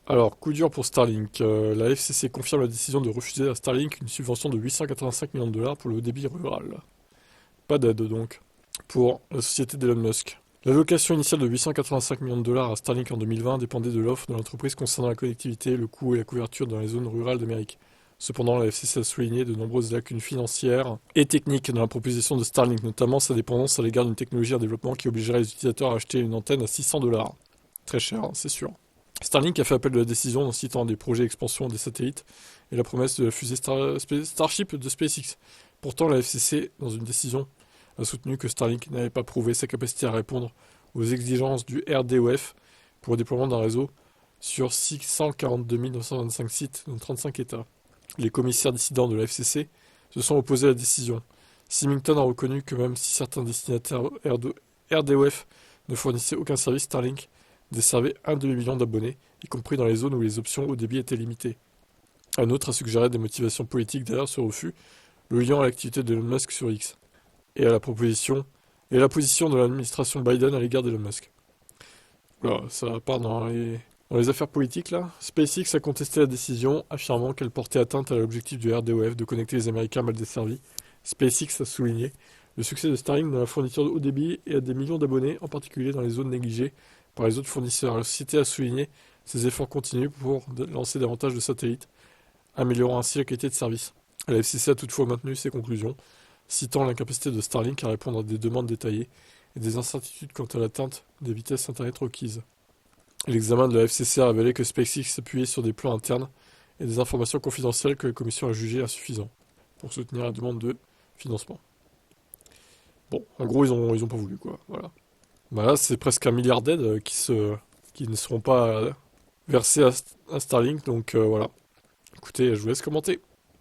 Alors, coup dur pour Starlink. La FCC confirme la décision de refuser à Starlink une subvention de 885 millions de dollars pour le haut débit rural. Pas d'aide donc, pour la société d'Elon Musk. L'allocation initiale de 885 millions de dollars à Starlink en 2020 dépendait de l'offre de l'entreprise concernant la connectivité, le coût et la couverture dans les zones rurales d'Amérique. Cependant, la FCC a souligné de nombreuses lacunes financières et techniques dans la proposition de Starlink, notamment sa dépendance à l'égard d'une technologie en développement qui obligerait les utilisateurs à acheter une antenne à 600 dollars. Très cher, hein, c'est sûr. Starlink a fait appel de la décision en citant des projets d'expansion des satellites et la promesse de la fusée Starship de SpaceX. Pourtant, la FCC, dans une décision, a soutenu que Starlink n'avait pas prouvé sa capacité à répondre aux exigences du RDOF pour le déploiement d'un réseau sur 642 925 sites dans 35 États. Les commissaires dissidents de la FCC se sont opposés à la décision. Symington a reconnu que même si certains destinataires RDOF ne fournissaient aucun service, Starlink desservait un demi-million d'abonnés, y compris dans les zones où les options haut débit étaient limitées. Un autre a suggéré des motivations politiques derrière ce refus, le liant à l'activité d'Elon Musk sur X, et à la position de l'administration Biden à l'égard d'Elon Musk. Voilà, ça part dans les affaires politiques là. SpaceX a contesté la décision, affirmant qu'elle portait atteinte à l'objectif du RDOF de connecter les Américains mal desservis. SpaceX a souligné le succès de Starlink dans la fourniture de haut débit et à des millions d'abonnés, en particulier dans les zones négligées par les autres fournisseurs. La société a souligné ses efforts continus pour lancer davantage de satellites, améliorant ainsi la qualité de service. La FCC a toutefois maintenu ses conclusions, citant l'incapacité de Starlink à répondre à des demandes détaillées et des incertitudes quant à l'atteinte des vitesses Internet requises. L'examen de la FCC a révélé que SpaceX s'appuyait sur des plans internes et des informations confidentielles que la commission a jugées insuffisantes pour soutenir la demande de financement. Bon, en gros, ils ont pas voulu, quoi. Voilà. Bah là, c'est presque un milliard d'aides qui ne seront pas versées à Starlink, donc voilà. Écoutez, je vous laisse commenter.